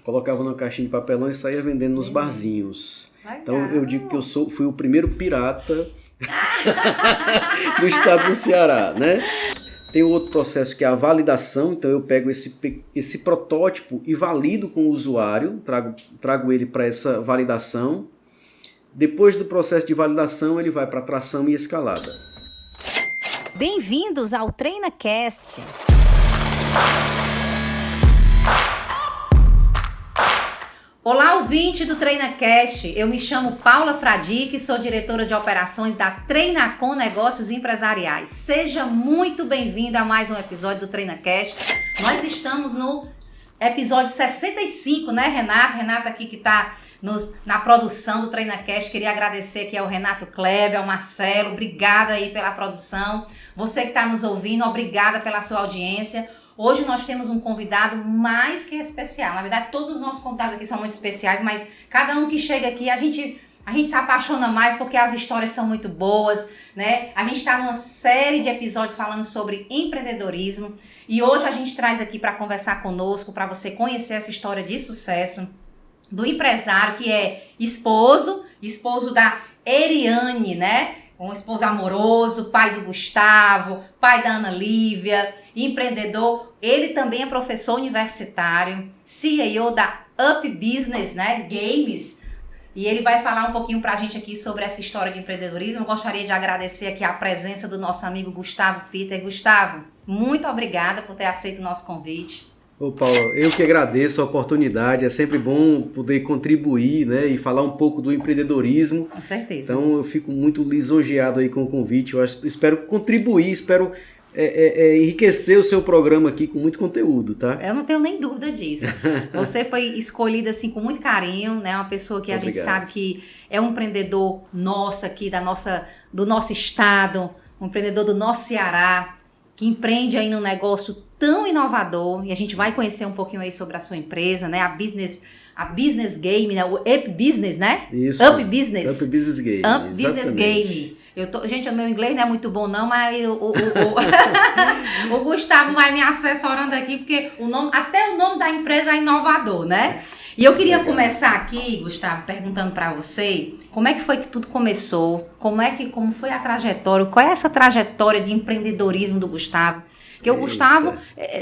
colocava numa caixinha de papelão e saía vendendo nos barzinhos. Legal. Então eu digo que fui o primeiro pirata do estado do Ceará, né? Tem outro processo que é a validação, então eu pego esse protótipo e valido com o usuário, trago ele para essa validação. Depois do processo de validação, ele vai para tração e escalada. Bem-vindos ao TreinaCast. Olá, ouvinte do TreinaCast. Eu me chamo Paula Fradique, sou diretora de operações da Treinacom Negócios Empresariais. Seja muito bem-vindo a mais um episódio do TreinaCast. Nós estamos no episódio 65, né, Renato? Renato aqui que está na produção do TreinaCast. Queria agradecer aqui ao Renato Kleber, ao Marcelo. Obrigada aí pela produção. Você que está nos ouvindo, obrigada pela sua audiência. Hoje nós temos um convidado mais que especial. Na verdade, todos os nossos convidados aqui são muito especiais, mas cada um que chega aqui, a gente se apaixona mais porque as histórias são muito boas, né? A gente está numa série de episódios falando sobre empreendedorismo e hoje a gente traz aqui para conversar conosco, para você conhecer essa história de sucesso do empresário que é esposo da Eriane, né? Um esposo amoroso, pai do Gustavo, pai da Ana Lívia, empreendedor. Ele também é professor universitário, CEO da Up Business, né, Games. E ele vai falar um pouquinho pra gente aqui sobre essa história de empreendedorismo. Eu gostaria de agradecer aqui a presença do nosso amigo Gustavo Peter. Gustavo, muito obrigada por ter aceito o nosso convite. Ô Paulo, eu que agradeço a oportunidade, é sempre bom poder contribuir, né, e falar um pouco do empreendedorismo. Com certeza. Então eu fico muito lisonjeado aí com o convite, espero contribuir, espero enriquecer o seu programa aqui com muito conteúdo, tá? Eu não tenho nem dúvida disso. Você foi escolhida assim com muito carinho, né, uma pessoa que Obrigado. A gente sabe que é um empreendedor nosso aqui, do nosso estado, um empreendedor do nosso Ceará, que empreende aí num negócio tão inovador, e a gente vai conhecer um pouquinho aí sobre a sua empresa, né? A Business Game, né? O Up Business, né? Isso. Up Business. Up Business Game. Up Exatamente. Business Game. Gente, o meu inglês não é muito bom não, mas o Gustavo vai me assessorando aqui, porque até o nome da empresa é inovador, né? E eu queria começar aqui, Gustavo, perguntando para você, como é que foi que tudo começou? Como foi a trajetória? Qual é essa trajetória de empreendedorismo do Gustavo? Porque o Gustavo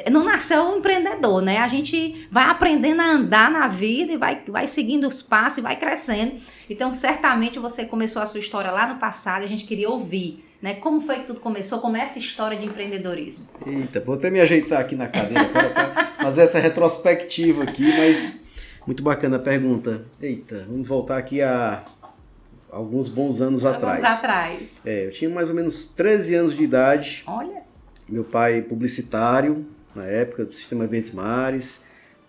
não nasceu um empreendedor, né? A gente vai aprendendo a andar na vida e vai seguindo os passos e vai crescendo. Então, certamente você começou a sua história lá no passado e a gente queria ouvir, né? Como foi que tudo começou? Como é essa história de empreendedorismo? Eita, vou até me ajeitar aqui na cadeira para fazer essa retrospectiva aqui, mas muito bacana a pergunta. Eita, vamos voltar aqui a alguns bons anos atrás. Eu tinha mais ou menos 13 anos de idade. Olha. Meu pai publicitário, na época do Sistema Verdes Mares.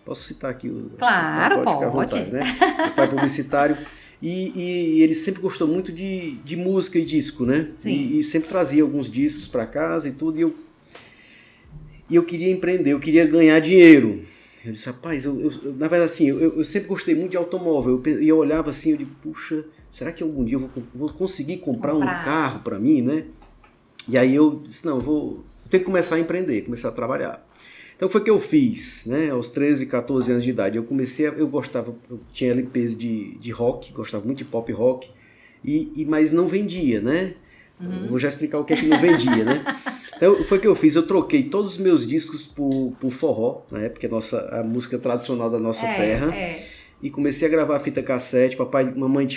Posso citar aqui? Claro, pode. Ficar à vontade, né? Meu pai publicitário. E ele sempre gostou muito de música e disco, né? Sim. E sempre trazia alguns discos para casa e tudo. E eu queria empreender, eu queria ganhar dinheiro. Eu disse, rapaz, na verdade assim, eu sempre gostei muito de automóvel. E eu olhava assim, eu digo, puxa, será que algum dia eu vou conseguir comprar um carro para mim, né? E aí eu disse, não, eu tenho que começar a empreender, começar a trabalhar. Então foi o que eu fiz, né? Aos 13, 14 anos de idade. Eu tinha LPs de rock, gostava muito de pop rock, mas não vendia, né? Uhum. Vou já explicar o que é que não vendia, né? Então foi o que eu fiz, eu troquei todos os meus discos por forró, na época, a música tradicional da nossa terra. E comecei a gravar fita cassete. Mamãe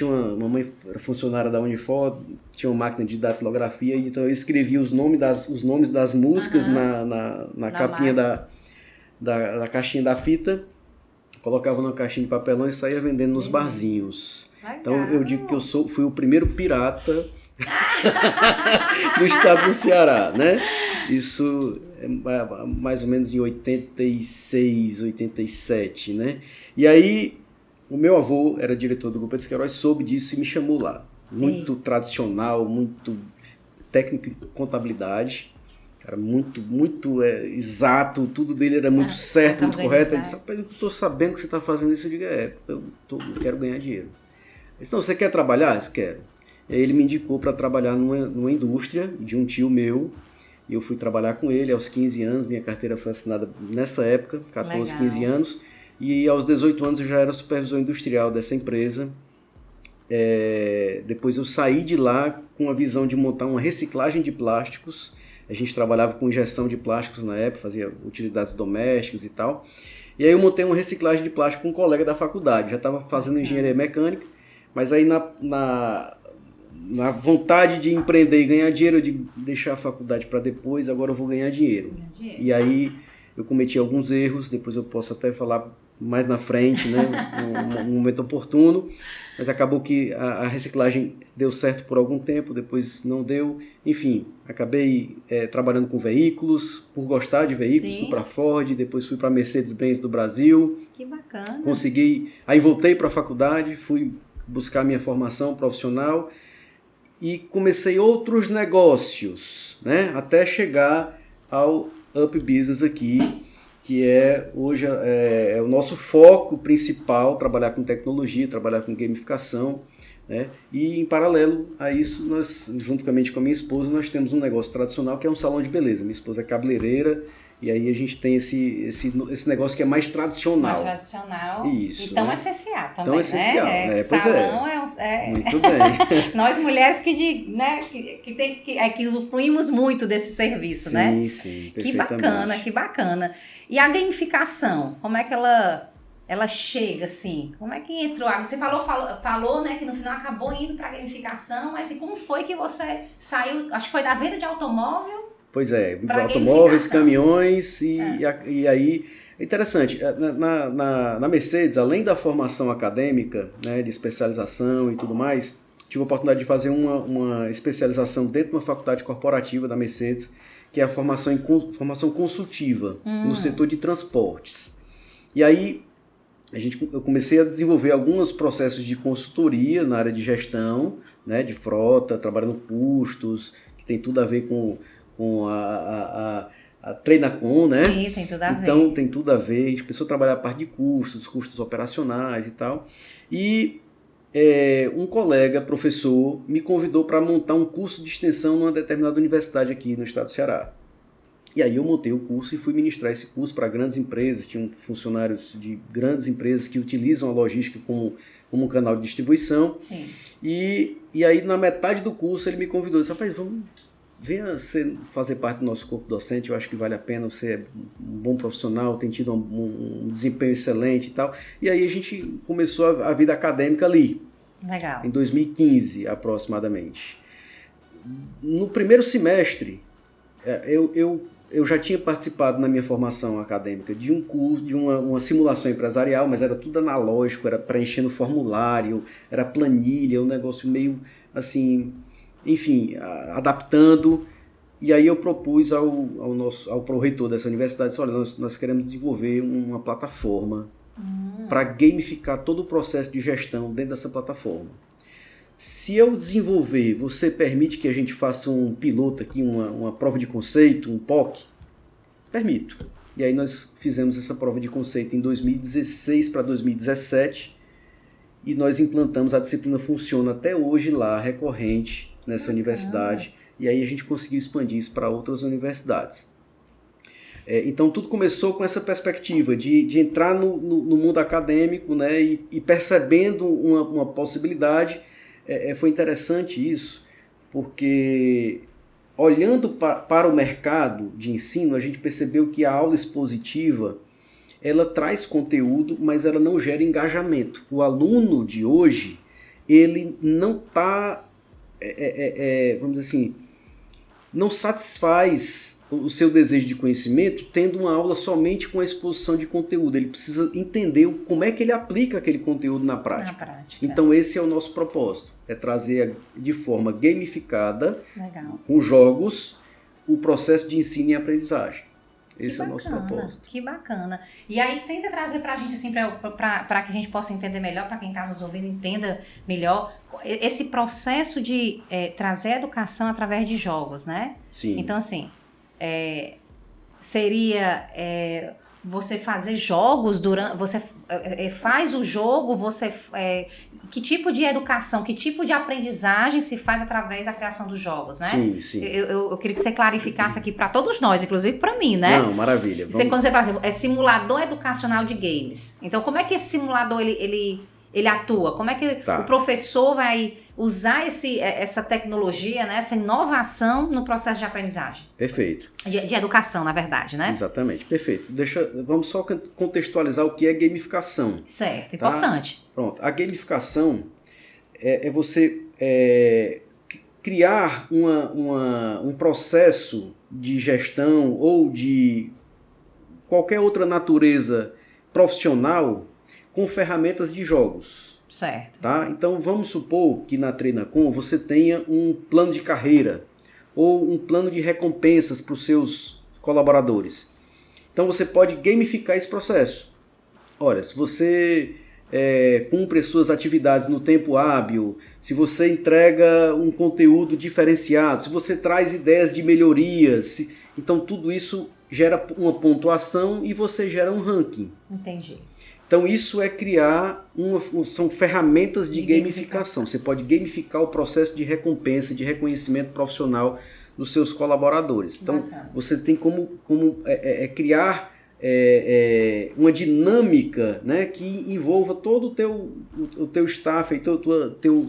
era funcionária da Unifor, tinha uma máquina de datilografia, então eu escrevia os nomes das músicas na capinha da caixinha da fita, colocava numa caixinha de papelão e saía vendendo nos barzinhos. Legal. Então eu digo que fui o primeiro pirata do estado do Ceará, né? Isso é mais ou menos em 86, 87, né? E aí o meu avô era diretor do Grupo de Queiroz, soube disso e me chamou lá. Muito tradicional, muito técnico em contabilidade, cara, muito exato, tudo dele era muito certo, muito correto. Ele disse, rapaz, eu estou sabendo que você está fazendo isso. Eu digo, eu quero ganhar dinheiro. Ele disse, não, você quer trabalhar? Eu quero. E aí ele me indicou para trabalhar numa indústria de um tio meu, e eu fui trabalhar com ele aos 15 anos, minha carteira foi assinada nessa época, 14, Legal. 15 anos. E aos 18 anos eu já era supervisor industrial dessa empresa. Depois eu saí de lá com a visão de montar uma reciclagem de plásticos. A gente trabalhava com injeção de plásticos na época, fazia utilidades domésticas e tal. E aí eu montei uma reciclagem de plástico com um colega da faculdade. Já estava fazendo engenharia mecânica, mas aí na vontade de empreender e ganhar dinheiro, eu digo, deixar a faculdade para depois, agora eu vou ganhar dinheiro. E aí eu cometi alguns erros, depois eu posso até falar mais na frente, né, num momento oportuno, mas acabou que a reciclagem deu certo por algum tempo, depois não deu. Enfim, acabei trabalhando com veículos, por gostar de veículos. Sim. Fui para Ford, depois fui para Mercedes-Benz do Brasil. Que bacana. Aí voltei para a faculdade, fui buscar minha formação profissional e comecei outros negócios, né, até chegar ao Up Business aqui, que hoje é o nosso foco principal, trabalhar com tecnologia, trabalhar com gamificação, né? E em paralelo a isso, nós, juntamente com a minha esposa, nós temos um negócio tradicional que é um salão de beleza. Minha esposa é cabeleireira, e aí a gente tem esse negócio que é mais tradicional. Mais tradicional. Isso, e tão né? essencial também, tão essencial, né? Salão é muito bem. Nós mulheres que usufruímos muito desse serviço, sim, né? Sim, que bacana. E a gamificação, como é que ela chega assim? Como é que entrou? Você falou, né, que no final acabou indo para a gamificação, mas assim, como foi que você saiu? Acho que foi da venda de automóvel. Pois é, automóveis, caminhões e aí... Interessante, na Mercedes, além da formação acadêmica, né, de especialização e tudo mais, tive a oportunidade de fazer uma especialização dentro de uma faculdade corporativa da Mercedes, que é a formação consultiva no setor de transportes. E aí eu comecei a desenvolver alguns processos de consultoria na área de gestão, né, de frota, trabalhando custos, que tem tudo a ver com a Treinacon, né? Sim, tem tudo a ver. Então, tem tudo a ver. A gente começou a trabalhar a parte de custos operacionais e tal. E um colega, professor, me convidou para montar um curso de extensão numa determinada universidade aqui no estado do Ceará. E aí eu montei o curso e fui ministrar esse curso para grandes empresas. Tinham funcionários de grandes empresas que utilizam a logística como um canal de distribuição. Sim. E aí, na metade do curso, ele me convidou. Ele disse, rapaz, venha você fazer parte do nosso corpo docente, eu acho que vale a pena, você é um bom profissional, tem tido um desempenho excelente e tal. E aí a gente começou a vida acadêmica ali. Legal. Em 2015, aproximadamente. No primeiro semestre, eu já tinha participado na minha formação acadêmica de um curso, de uma simulação empresarial, mas era tudo analógico, era preenchendo formulário, era planilha, um negócio meio assim... Enfim, adaptando, e aí eu propus ao reitor dessa universidade, disse, olha, nós queremos desenvolver uma plataforma para gamificar todo o processo de gestão dentro dessa plataforma. Se eu desenvolver, você permite que a gente faça um piloto aqui, uma prova de conceito, um POC? Permito. E aí nós fizemos essa prova de conceito em 2016 para 2017, e nós implantamos, a disciplina funciona até hoje lá, recorrente, nessa universidade, e aí a gente conseguiu expandir isso para outras universidades. Então tudo começou com essa perspectiva de entrar no mundo acadêmico, né, e percebendo uma possibilidade. Foi interessante isso, porque olhando para o mercado de ensino, a gente percebeu que a aula expositiva ela traz conteúdo, mas ela não gera engajamento. O aluno de hoje, ele não está... vamos dizer assim, não satisfaz o seu desejo de conhecimento tendo uma aula somente com a exposição de conteúdo. Ele precisa entender como é que ele aplica aquele conteúdo na prática. Então esse é o nosso propósito, é trazer de forma gamificada, legal, com jogos, o processo de ensino e aprendizagem. Esse é o nosso propósito. Que bacana. E aí tenta trazer pra gente, assim, pra que a gente possa entender melhor, pra quem tá nos ouvindo entenda melhor, esse processo de trazer a educação através de jogos, né? Sim. Então, assim, seria você fazer jogos durante... Você faz o jogo, que tipo de educação, que tipo de aprendizagem se faz através da criação dos jogos, né? Sim, sim. Eu queria que você clarificasse aqui para todos nós, inclusive para mim, né? Não, maravilha. Quando você fala assim, é simulador educacional de games. Então, como é que esse simulador ele atua? Como é que o professor vai usar essa tecnologia, né, essa inovação no processo de aprendizagem? Perfeito. De educação, na verdade, né? Exatamente, perfeito. Vamos só contextualizar o que é gamificação. Certo, importante. Tá? Pronto, a gamificação é você criar um processo de gestão ou de qualquer outra natureza profissional com ferramentas de jogos. Certo. Tá? Então vamos supor que na TreinaCon você tenha um plano de carreira ou um plano de recompensas para os seus colaboradores. Então você pode gamificar esse processo. Olha, se você cumpre as suas atividades no tempo hábil, se você entrega um conteúdo diferenciado, se você traz ideias de melhorias, então tudo isso gera uma pontuação e você gera um ranking. Entendi. Então isso é criar, são ferramentas de gamificação. Você pode gamificar o processo de recompensa, de reconhecimento profissional dos seus colaboradores. Então bacana. Você tem como criar uma dinâmica, né, que envolva todo o teu staff e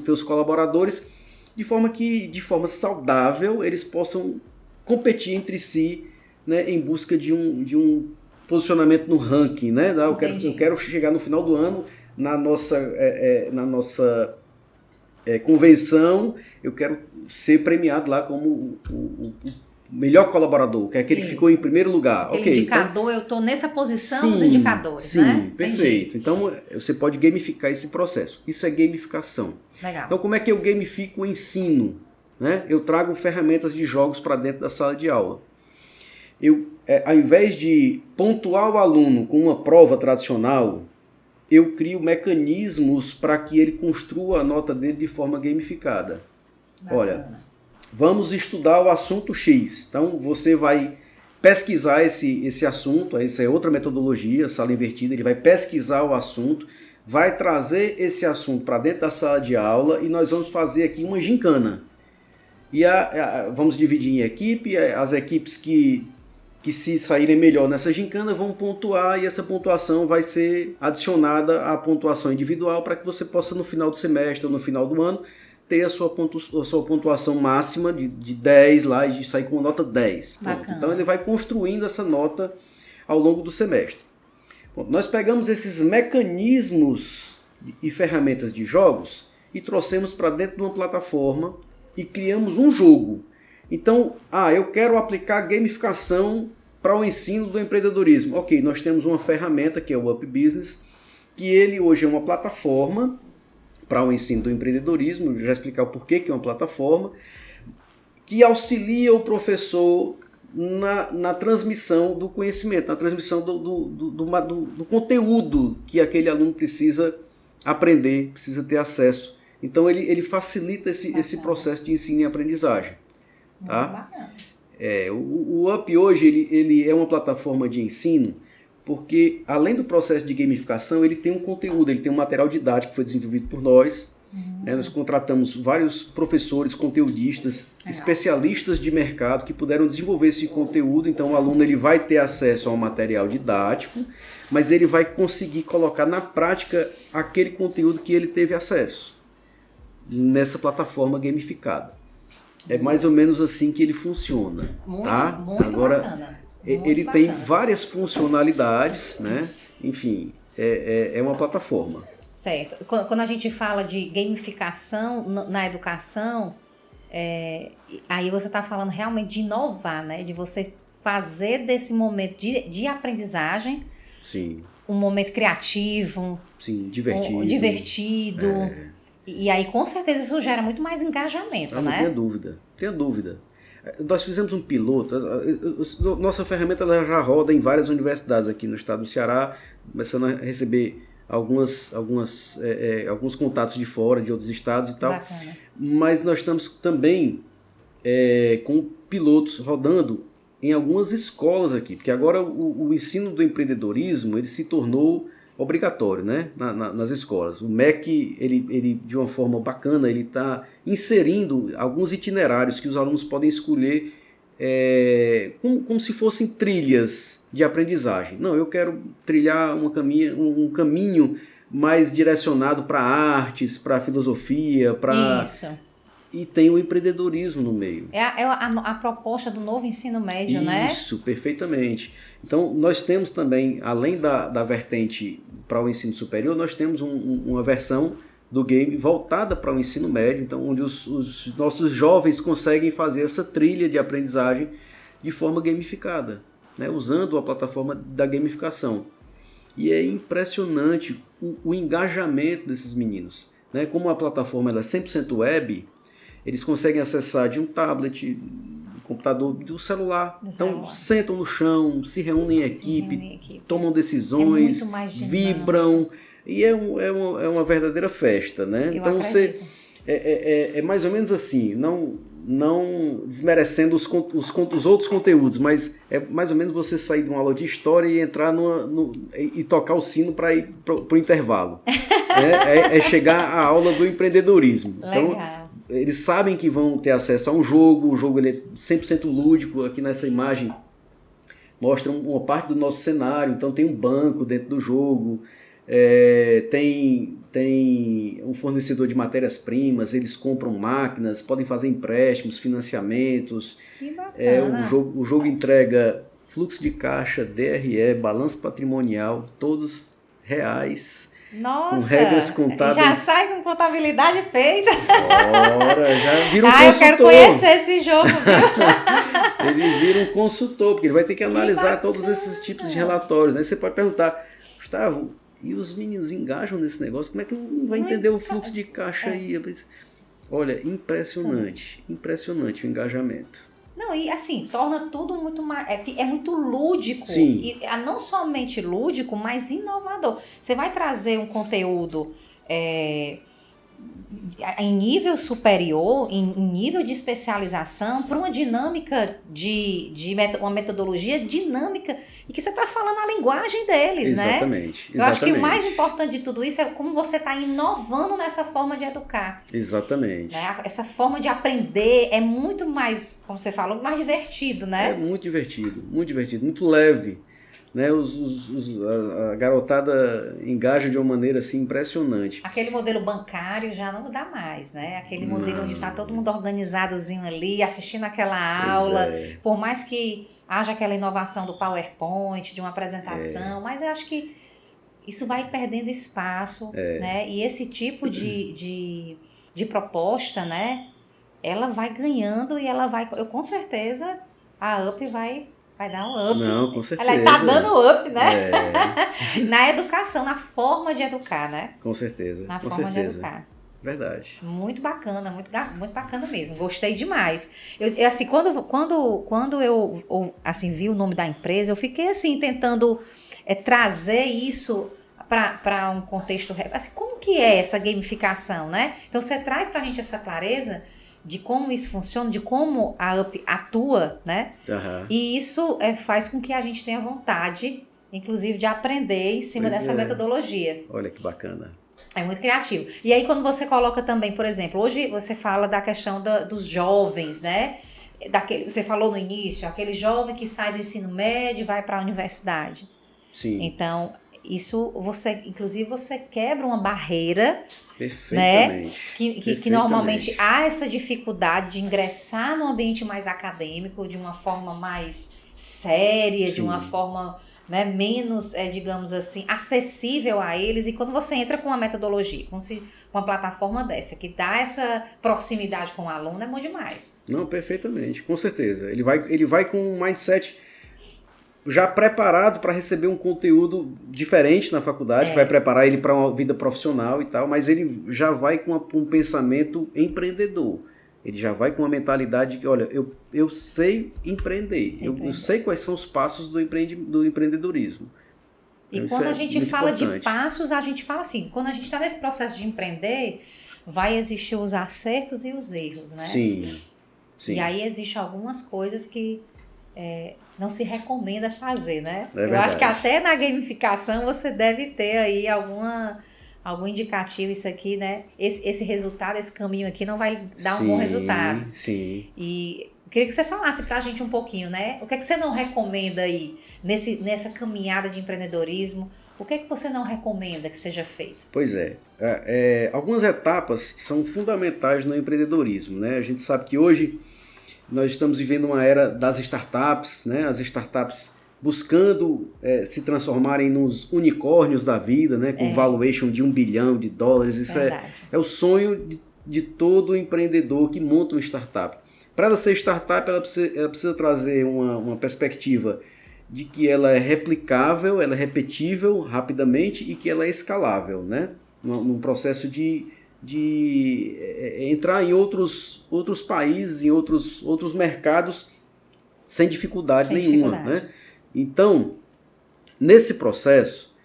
teus colaboradores, de forma saudável eles possam competir entre si, né, em busca de um posicionamento no ranking, né? Eu quero chegar no final do ano na nossa convenção, eu quero ser premiado lá como o melhor colaborador, que é aquele que ficou em primeiro lugar. Aquele indicador, então, eu estou nessa posição dos indicadores, sim, né? Sim, perfeito. Então você pode gamificar esse processo. Isso é gamificação. Legal. Então como é que eu gamifico o ensino? Né? Eu trago ferramentas de jogos para dentro da sala de aula. Ao invés de pontuar o aluno com uma prova tradicional, eu crio mecanismos para que ele construa a nota dele de forma gamificada. Bacana. Olha, vamos estudar o assunto X. Então você vai pesquisar esse assunto, essa é outra metodologia, sala invertida, ele vai pesquisar o assunto, vai trazer esse assunto para dentro da sala de aula e nós vamos fazer aqui uma gincana. E vamos dividir em equipe, as equipes que se saírem melhor nessa gincana vão pontuar e essa pontuação vai ser adicionada à pontuação individual para que você possa no final do semestre ou no final do ano ter a sua pontuação máxima de 10 lá e de sair com nota 10. Então ele vai construindo essa nota ao longo do semestre. Bom, nós pegamos esses mecanismos e ferramentas de jogos e trouxemos para dentro de uma plataforma e criamos um jogo. Então, eu quero aplicar gamificação para o ensino do empreendedorismo. Ok, nós temos uma ferramenta que é o Up Business, que ele hoje é uma plataforma para o ensino do empreendedorismo, eu já explicar o porquê que é uma plataforma, que auxilia o professor na transmissão do conhecimento, na transmissão do conteúdo que aquele aluno precisa aprender, precisa ter acesso. Então ele facilita esse processo de ensino e aprendizagem. Tá? O Up hoje ele é uma plataforma de ensino porque além do processo de gamificação ele tem um conteúdo, ele tem um material didático que foi desenvolvido por nós. Nós contratamos vários professores, conteudistas, especialistas de mercado que puderam desenvolver esse conteúdo. Então o aluno ele vai ter acesso ao material didático, mas ele vai conseguir colocar na prática aquele conteúdo que ele teve acesso nessa plataforma gamificada. É mais ou menos assim que ele funciona. Muito Agora, bacana. Ele tem várias funcionalidades, né? Enfim, é uma plataforma. Certo. Quando a gente fala de gamificação na educação, aí você está falando realmente de inovar, né? De você fazer desse momento de aprendizagem um momento criativo, divertido. E aí, com certeza, isso gera muito mais engajamento, né? Não tenha dúvida. Nós fizemos um piloto, nossa ferramenta ela já roda em várias universidades aqui no estado do Ceará, começando a receber alguns contatos de fora, de outros estados e tal. Bacana. Mas nós estamos também com pilotos rodando em algumas escolas aqui, porque agora o ensino do empreendedorismo ele se tornou obrigatório, né, nas escolas. O MEC, ele de uma forma bacana, ele está inserindo alguns itinerários que os alunos podem escolher como se fossem trilhas de aprendizagem. Não, eu quero trilhar um caminho mais direcionado para artes, para filosofia, para... Isso. E tem o empreendedorismo no meio. É a proposta do novo ensino médio, né? Isso, perfeitamente. Então, nós temos também, além da vertente para o ensino superior, nós temos uma versão do game voltada para o ensino médio, então onde os nossos jovens conseguem fazer essa trilha de aprendizagem de forma gamificada, né? Usando a plataforma da gamificação. E é impressionante o engajamento desses meninos, né? Como a plataforma ela é 100% web, eles conseguem acessar de um tablet, do computador, do celular. Então, sentam no chão, se reúnem em equipe, tomam decisões, vibram. E é uma verdadeira festa, né? Então, você é mais ou menos assim, não desmerecendo os outros conteúdos, mas é mais ou menos você sair de uma aula de história e entrar e tocar o sino para ir para o intervalo. É chegar à aula do empreendedorismo. Legal. Então, eles sabem que vão ter acesso a um jogo, o jogo ele é 100% lúdico. Aqui nessa imagem mostra uma parte do nosso cenário, então tem um banco dentro do jogo, tem um fornecedor de matérias-primas, eles compram máquinas, podem fazer empréstimos, financiamentos. Que bacana. O jogo entrega fluxo de caixa, DRE, balanço patrimonial, todos reais. Nossa, com regras contábeis. Já sai com contabilidade feita. Ora, já vira um consultor. Eu quero conhecer esse jogo, viu? Ele vira um consultor, porque ele vai ter que analisar todos esses tipos de relatórios, né? Você pode perguntar, Gustavo, e os meninos engajam nesse negócio? Como é que não vai entender o fluxo de caixa aí? Olha, impressionante o engajamento. Não, e assim, torna tudo muito mais... É muito lúdico. Sim. E não somente lúdico, mas inovador. Você vai trazer um conteúdo em nível superior, em nível de especialização, para uma dinâmica uma metodologia dinâmica e que você está falando a linguagem deles, Exatamente. né? Eu acho que o mais importante de tudo isso é como você está inovando nessa forma de educar. Exatamente. Né? Essa forma de aprender é muito mais, como você falou, mais divertido, né? É muito divertido, muito leve. Né, a garotada engaja de uma maneira assim, impressionante. Aquele modelo bancário já não dá mais, né? Aquele modelo onde está todo mundo organizadozinho ali, assistindo aquela aula, por mais que haja aquela inovação do PowerPoint, de uma apresentação, mas eu acho que isso vai perdendo espaço, né? E esse tipo de proposta, né? Ela vai ganhando e ela vai... com certeza, a UP vai dar um up. Não, com certeza. Ela está dando up, né? Na educação, na forma de educar, né? Com certeza. Na forma de educar. Verdade. Muito bacana, muito bacana mesmo. Gostei demais. Eu assim, quando eu assim, vi o nome da empresa, eu fiquei assim, tentando trazer isso para um contexto... Assim, como que é essa gamificação, né? Então, você traz para a gente essa clareza de como isso funciona, de como a UP atua, né? Uhum. E isso faz com que a gente tenha vontade, inclusive, de aprender em cima dessa metodologia. Olha que bacana. É muito criativo. E aí, quando você coloca também, por exemplo, hoje você fala da questão dos jovens, né? Você falou no início, aquele jovem que sai do ensino médio e vai para a universidade. Sim. Então, isso, inclusive, você quebra uma barreira... Perfeitamente. Né? Que normalmente há essa dificuldade de ingressar num ambiente mais acadêmico, de uma forma mais séria, de uma forma, né, menos, digamos assim, acessível a eles. E quando você entra com uma metodologia, com uma plataforma dessa, que dá essa proximidade com o aluno, é bom demais. Não, perfeitamente, com certeza. Ele vai com um mindset já preparado para receber um conteúdo diferente na faculdade, que vai preparar ele para uma vida profissional e tal, mas ele já vai com um pensamento empreendedor. Ele já vai com uma mentalidade que, olha, eu sei empreender, eu sei quais são os passos do empreendedorismo. E então, quando a gente fala de passos, a gente fala assim, quando a gente está nesse processo de empreender, vai existir os acertos e os erros, né? Sim. E aí existem algumas coisas que não se recomenda fazer, né? É Eu acho que até na gamificação você deve ter aí algum indicativo, isso aqui, né? Esse resultado, esse caminho aqui não vai dar um bom resultado. Sim. E eu queria que você falasse pra gente um pouquinho, né? O que é que você não recomenda aí nessa caminhada de empreendedorismo? O que é que você não recomenda que seja feito? Pois algumas etapas são fundamentais no empreendedorismo, né? A gente sabe que hoje nós estamos vivendo uma era das startups, né? As startups buscando se transformarem nos unicórnios da vida, né? Com valuation de $1 bilhão. Isso é o sonho de todo empreendedor que monta uma startup. Para ela ser startup, ela precisa trazer uma perspectiva de que ela é replicável, ela é repetível rapidamente e que ela é escalável, né? Num processo de entrar em outros países, em outros mercados sem dificuldade nenhuma. Né? Então, nesse processo,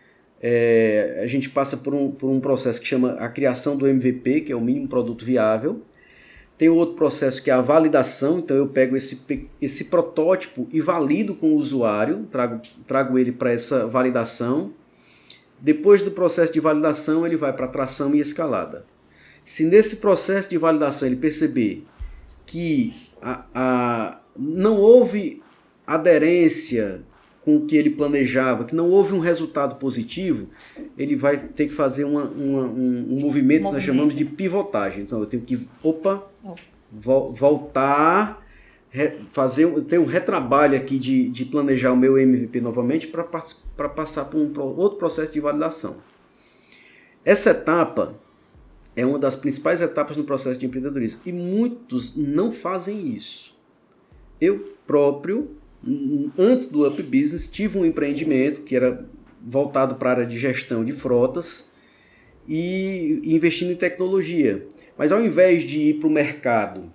a gente passa por um processo que chama a criação do MVP, que é o mínimo produto viável. Tem outro processo que é a validação, então eu pego esse protótipo e valido com o usuário, trago ele para essa validação. Depois do processo de validação, ele vai para tração e escalada. Se nesse processo de validação ele perceber que não houve aderência com o que ele planejava, que não houve um resultado positivo, ele vai ter que fazer um movimento que nós chamamos de pivotagem. Então eu tenho que voltar, ter um retrabalho aqui de planejar o meu MVP novamente para passar por outro processo de validação. Essa etapa é uma das principais etapas no processo de empreendedorismo e muitos não fazem isso. Eu próprio, antes do Up Business, tive um empreendimento que era voltado para a área de gestão de frotas e investindo em tecnologia. Mas ao invés de ir para o mercado,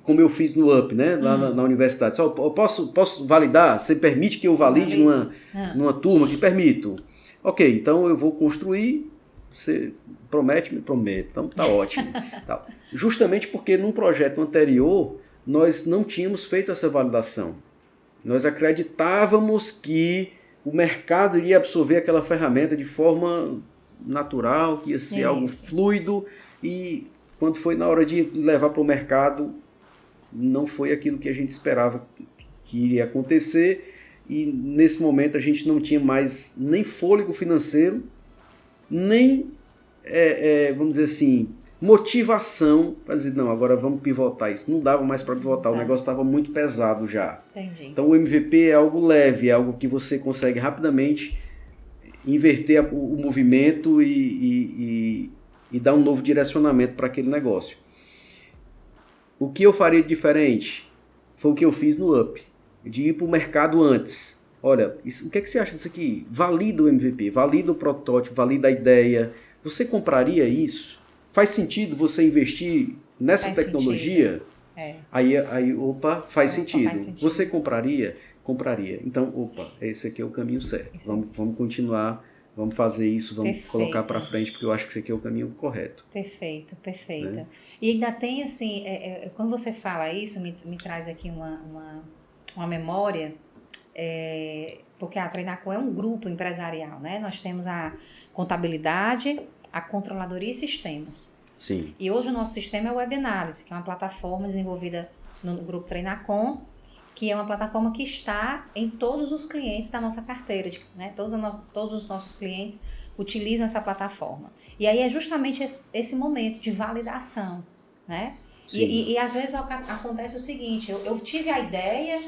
como eu fiz no Up, né, lá na universidade, só eu posso validar? Você permite que eu valide numa turma? Que permito. Ok, então eu vou construir. Você promete? Me prometo. Então tá ótimo. Justamente porque num projeto anterior nós não tínhamos feito essa validação. Nós acreditávamos que o mercado iria absorver aquela ferramenta de forma natural, que ia ser algo fluido, e quando foi na hora de levar para o mercado, não foi aquilo que a gente esperava que iria acontecer, e nesse momento a gente não tinha mais nem fôlego financeiro, nem, vamos dizer assim, motivação para dizer, não, agora vamos pivotar isso. Não dava mais para pivotar, o negócio estava muito pesado já. Entendi. Então o MVP é algo leve, é algo que você consegue rapidamente inverter o movimento e dar um novo direcionamento para aquele negócio. O que eu faria de diferente foi o que eu fiz no Up, de ir para o mercado antes. Olha, o que é que você acha disso aqui? Valida o MVP, valida o protótipo, valida a ideia. Você compraria isso? Faz sentido você investir nessa tecnologia? Aí, faz sentido. Você compraria? Compraria. Então, esse aqui é o caminho certo. Vamos continuar, vamos fazer isso, vamos colocar para frente, porque eu acho que esse aqui é o caminho correto. Perfeito. Né? E ainda tem assim, quando você fala isso, me traz aqui uma memória, porque a Treinacon é um grupo empresarial, né? Nós temos a contabilidade, a controladoria e sistemas. Sim. E hoje o nosso sistema é o Web Análise, que é uma plataforma desenvolvida no grupo Treinacon, que é uma plataforma que está em todos os clientes da nossa carteira, né? Todos os nossos clientes utilizam essa plataforma. E aí é justamente esse momento de validação, né? E às vezes acontece o seguinte, eu tive a ideia,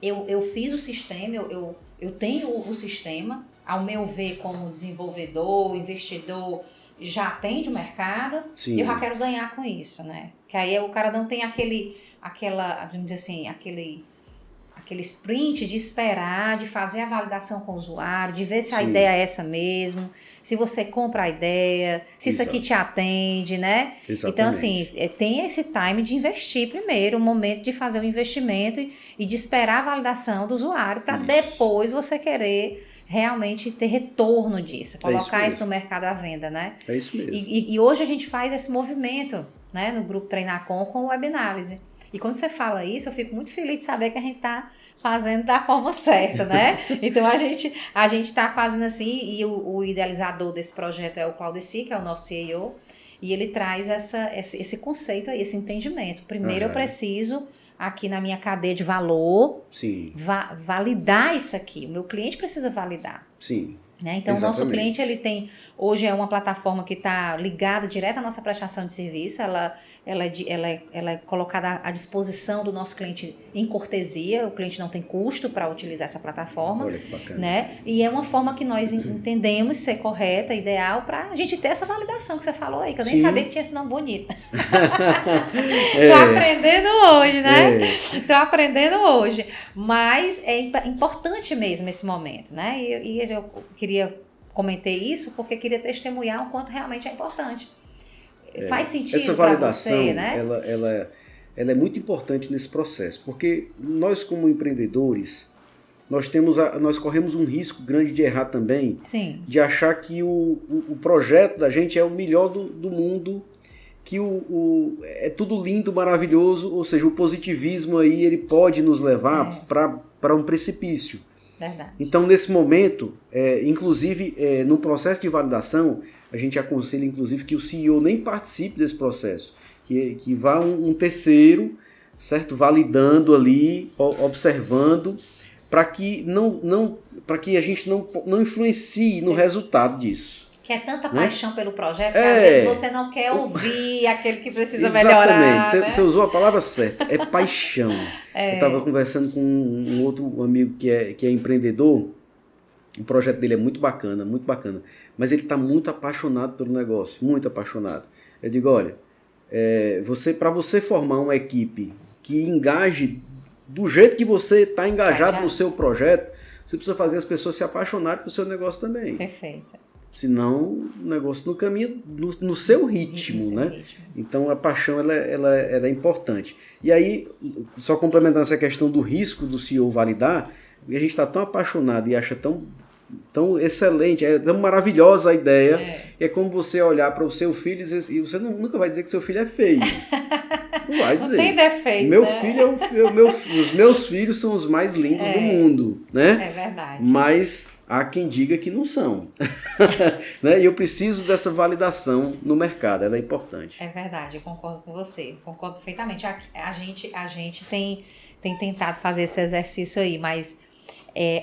eu fiz o sistema, eu tenho o sistema, ao meu ver, como desenvolvedor, investidor, já atende o mercado, e eu já quero ganhar com isso, né? Que aí o cara não tem vamos dizer assim, aquele sprint de esperar, de fazer a validação com o usuário, de ver se a ideia é essa mesmo, se você compra a ideia, se isso aqui te atende, né? Exatamente. Então, assim, tem esse time de investir primeiro, o momento de fazer o investimento e de esperar a validação do usuário para depois você querer realmente ter retorno disso, colocar isso no mercado à venda, né? É isso mesmo. E hoje a gente faz esse movimento, né, no grupo Treinacon com o Web Análise. E quando você fala isso, eu fico muito feliz de saber que a gente está fazendo da forma certa, né? Então a gente está fazendo assim, e o idealizador desse projeto é o Claudeci, que é o nosso CEO, e ele traz esse conceito aí, esse entendimento. Primeiro eu preciso, aqui na minha cadeia de valor, validar isso aqui. O meu cliente precisa validar. Sim. Né? Então, Exatamente. o nosso cliente, ele tem, hoje é uma plataforma que está ligada direto à nossa prestação de serviço, ela é colocada à disposição do nosso cliente em cortesia, o cliente não tem custo para utilizar essa plataforma. Olha que bacana. Né? E é uma forma que nós entendemos ser correta, ideal, para a gente ter essa validação que você falou aí, que eu nem sabia que tinha esse nome bonito. Tô aprendendo hoje, né? Tô aprendendo hoje. Mas é importante mesmo esse momento, né? E eu comentei isso porque queria testemunhar o quanto realmente é importante. Faz sentido para você, né? Ela é muito importante nesse processo, porque nós como empreendedores, nós corremos um risco grande de errar também, Sim. de achar que o projeto da gente é o melhor do mundo, que é tudo lindo, maravilhoso, ou seja, o positivismo aí ele pode nos levar para um precipício. Verdade. Então, nesse momento, inclusive, no processo de validação, a gente aconselha, inclusive, que o CEO nem participe desse processo, que vá um terceiro, certo? Validando ali, observando, para que a gente não influencie no resultado disso. Que é tanta paixão pelo projeto que às vezes você não quer ouvir aquele que precisa melhorar. Exatamente, né? Você usou a palavra certa, é paixão. Eu estava conversando com um outro amigo que é empreendedor, o projeto dele é muito bacana, mas ele está muito apaixonado pelo negócio, muito apaixonado. Eu digo, olha, para você formar uma equipe que engaje do jeito que você está engajado no seu projeto, você precisa fazer as pessoas se apaixonarem pelo seu negócio também. Perfeito. Senão o negócio não caminha no seu ritmo, né? Então a paixão ela é importante. E aí, só complementando essa questão do risco do CEO validar, a gente está tão apaixonado e acha tão excelente, é tão maravilhosa a ideia, é como você olhar para o seu filho e você nunca vai dizer que seu filho é feio. Não vai dizer. Não tem defeito. Meu filho os meus filhos são os mais lindos do mundo, né? É verdade. Mas há quem diga que não são. Né? E eu preciso dessa validação no mercado, ela é importante. É verdade, eu concordo com você, concordo perfeitamente. A gente tem tentado fazer esse exercício aí, mas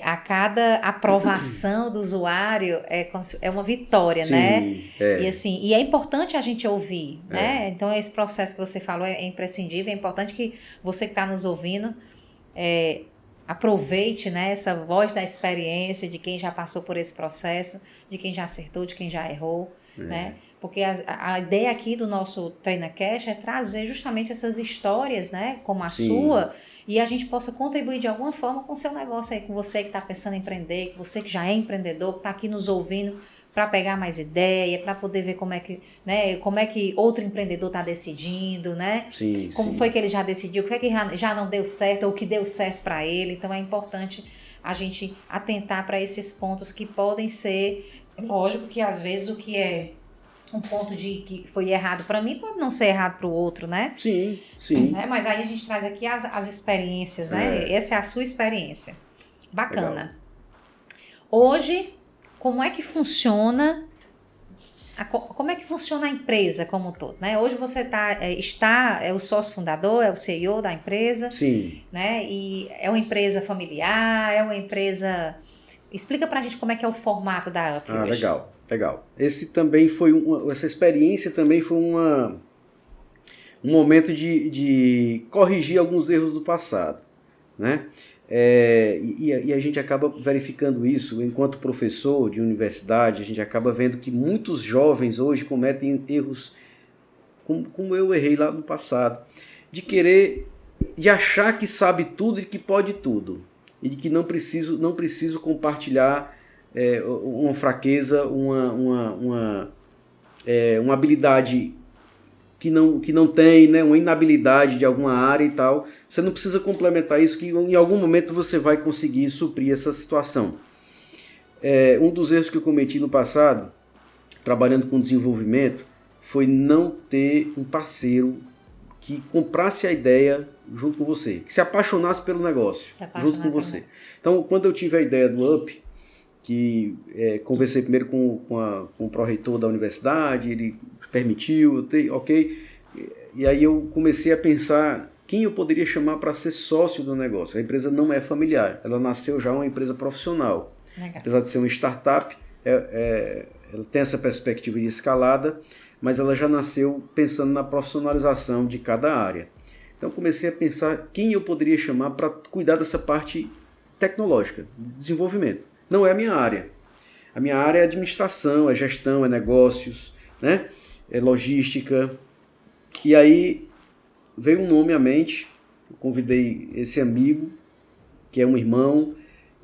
a cada aprovação do usuário é uma vitória, Sim, né? E assim, e é importante a gente ouvir, né? Então esse processo que você falou é imprescindível, é importante que você que está nos ouvindo aproveite, né, essa voz da experiência de quem já passou por esse processo, de quem já acertou, de quem já errou, né? Porque a ideia aqui do nosso TreinaCast é trazer justamente essas histórias, né, como a sua, e a gente possa contribuir de alguma forma com o seu negócio aí, com você que está pensando em empreender, com você que já é empreendedor, que está aqui nos ouvindo, para pegar mais ideia, para poder ver como é que outro empreendedor está decidindo, né? Como foi que ele já decidiu, o que é que já não deu certo, ou o que deu certo para ele. Então é importante a gente atentar para esses pontos que podem ser, lógico que às vezes o que é um ponto que foi errado para mim pode não ser errado para o outro, né? Sim. Né? Mas aí a gente traz aqui as experiências, né? Essa é a sua experiência. Bacana. Legal. Hoje, como é que funciona a empresa como um todo, né? Hoje você é o sócio fundador, é o CEO da empresa. Sim. Né? E é uma empresa familiar, é uma empresa... Explica pra gente como é que é o formato da UP hoje. Legal. Essa experiência também foi um momento de corrigir alguns erros do passado, né? E a gente acaba verificando isso enquanto professor de universidade. A gente acaba vendo que muitos jovens hoje cometem erros como eu errei lá no passado, de achar que sabe tudo e que pode tudo, e de que não preciso compartilhar uma fraqueza, uma habilidade que não tem, né, uma inabilidade de alguma área e tal. Você não precisa complementar isso, que em algum momento você vai conseguir suprir essa situação. Um dos erros que eu cometi no passado, trabalhando com desenvolvimento, foi não ter um parceiro que comprasse a ideia junto com você, que se apaixonasse pelo negócio junto com você. Então, quando eu tive a ideia do UP, que conversei primeiro com o pró-reitor da universidade, ele permitiu, ok, e aí eu comecei a pensar quem eu poderia chamar para ser sócio do negócio. A empresa não é familiar, ela nasceu já uma empresa profissional. Legal. Apesar de ser uma startup, ela tem essa perspectiva de escalada, mas ela já nasceu pensando na profissionalização de cada área. Então comecei a pensar quem eu poderia chamar para cuidar dessa parte tecnológica, desenvolvimento. Não é a minha área. A minha área é administração, é gestão, é negócios, né? É logística. E aí veio um nome à mente, eu convidei esse amigo, que é um irmão,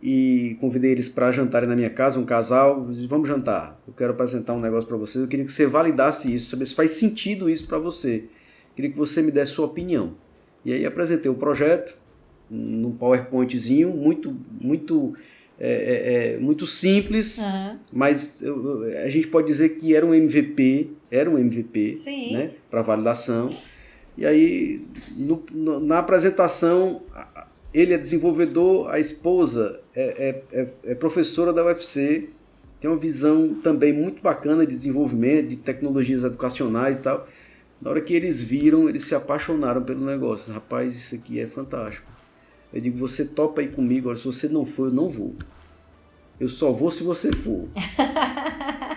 e convidei eles para jantarem na minha casa, um casal, disse, vamos jantar, eu quero apresentar um negócio para vocês, eu queria que você validasse isso, saber se faz sentido isso para você, eu queria que você me desse sua opinião. E aí apresentei o projeto, num PowerPointzinho, muito simples, mas a gente pode dizer que era um MVP, né, para validação. E aí, na apresentação, ele é desenvolvedor, a esposa é professora da UFC, tem uma visão também muito bacana de desenvolvimento, de tecnologias educacionais e tal. Na hora que eles viram, eles se apaixonaram pelo negócio. Rapaz, isso aqui é fantástico. Eu digo, você topa aí comigo? Olha, se você não for, eu não vou. Eu só vou se você for.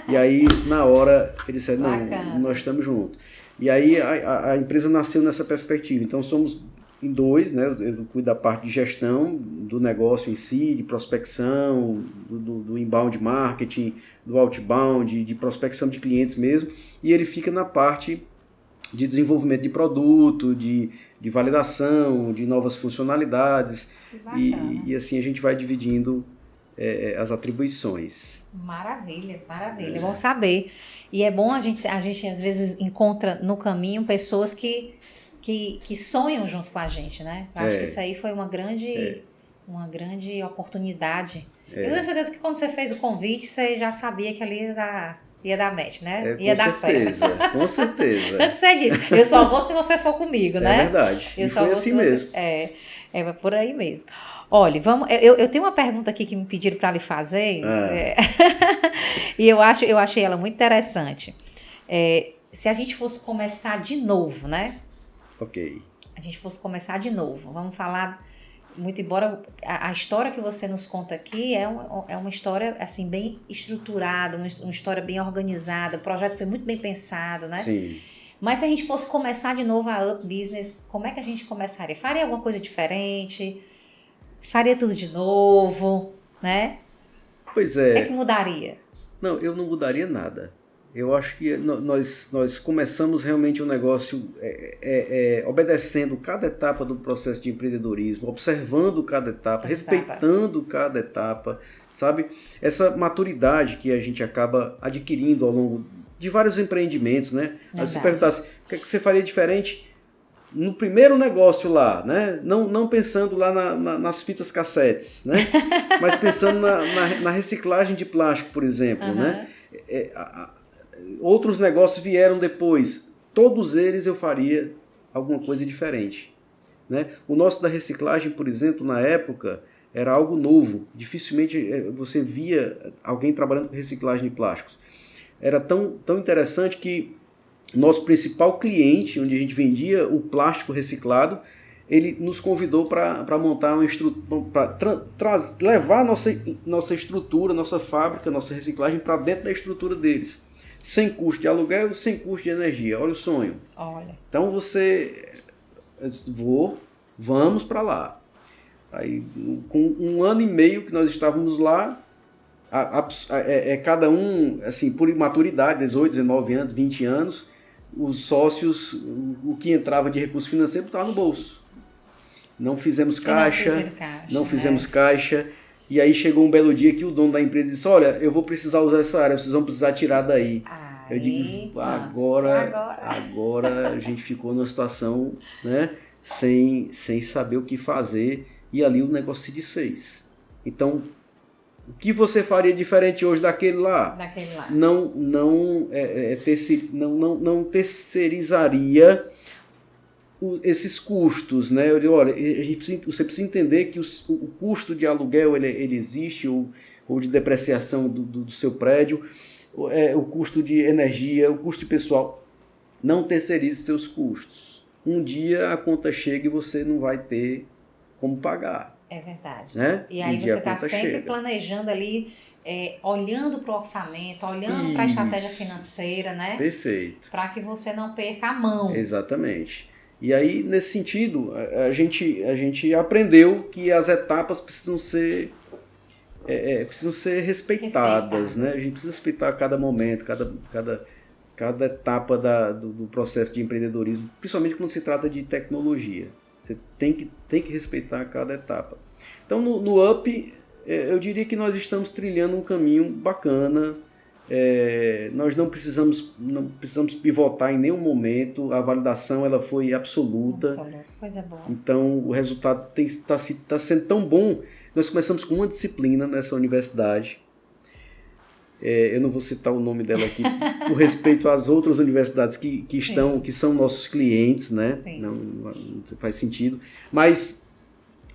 E aí, na hora, eles disseram, não, nós estamos juntos. E aí, a empresa nasceu nessa perspectiva. Então, somos em dois, né? Eu cuido da parte de gestão do negócio em si, de prospecção, do inbound marketing, do outbound, de prospecção de clientes mesmo. E ele fica na parte de desenvolvimento de produto, de validação, de novas funcionalidades. E assim a gente vai dividindo as atribuições. Maravilha. É bom saber. E é bom a gente às vezes encontra no caminho pessoas que sonham junto com a gente, né? Eu acho que isso aí foi uma grande oportunidade. Eu tenho certeza que quando você fez o convite, você já sabia que ali ia dar match, né? Ia dar certo. Com certeza. Tanto você disse, eu só vou se você for comigo, né? É verdade. Eu só vou assim se você... mesmo. É por aí mesmo. Olha, eu tenho uma pergunta aqui que me pediram para lhe fazer, e eu achei ela muito interessante. Se a gente fosse começar de novo, né? Ok. A gente fosse começar de novo, vamos falar, muito embora a história que você nos conta aqui é uma história assim, bem estruturada, uma história bem organizada, o projeto foi muito bem pensado, né? Sim. Mas se a gente fosse começar de novo a Up Business, como é que a gente começaria? Faria alguma coisa diferente? Faria tudo de novo, né? Pois é. O que é que mudaria? Não, eu não mudaria nada. Eu acho que nós começamos realmente um negócio obedecendo cada etapa do processo de empreendedorismo, observando cada etapa, respeitando cada etapa, sabe? Essa maturidade que a gente acaba adquirindo ao longo de vários empreendimentos, né? Aí você perguntasse, o que é que você faria diferente no primeiro negócio lá, né? Não pensando lá nas fitas cassetes, né? Mas pensando na reciclagem de plástico, por exemplo, né? Outros negócios vieram depois. Todos eles eu faria alguma coisa diferente, né? O nosso da reciclagem, por exemplo, na época, era algo novo. Dificilmente você via alguém trabalhando com reciclagem de plásticos. Era tão interessante que nosso principal cliente, onde a gente vendia o plástico reciclado, ele nos convidou para montar uma estrutura, para levar nossa estrutura, nossa fábrica, nossa reciclagem para dentro da estrutura deles. Sem custo de aluguel, sem custo de energia. Olha o sonho. Olha. Então vamos para lá. Aí, com 1 ano e meio que nós estávamos lá, cada um, assim, por imaturidade, 18, 19 anos, 20 anos, os sócios, o que entrava de recurso financeiro estava no bolso. Não fizemos caixa. E aí chegou um belo dia que o dono da empresa disse, olha, eu vou precisar usar essa área, vocês vão precisar tirar daí. Eu digo, agora a gente ficou numa situação, né, sem saber o que fazer, e ali o negócio se desfez. Então, o que você faria diferente hoje daquele lá? Não terceirizaria esses custos, né? Eu digo, olha, você precisa entender que o custo de aluguel ele existe, ou de depreciação do seu prédio, o custo de energia, o custo de pessoal. Não terceirize seus custos. Um dia a conta chega e você não vai ter como pagar. É verdade. Né? E aí você está sempre planejando ali, olhando para o orçamento, olhando para a estratégia financeira, né? Perfeito. Para que você não perca a mão. Exatamente. E aí, nesse sentido, a gente aprendeu que as etapas precisam ser respeitadas, né? A gente precisa respeitar cada momento, cada etapa do processo de empreendedorismo, principalmente quando se trata de tecnologia. Você tem que respeitar cada etapa. Então, no UP, eu diria que nós estamos trilhando um caminho bacana. Nós não precisamos pivotar em nenhum momento. A validação ela foi absoluta. Coisa boa. Então, o resultado está sendo tão bom. Nós começamos com uma disciplina nessa universidade. Eu não vou citar o nome dela aqui por respeito às outras universidades que são nossos clientes, né? Não faz sentido. Mas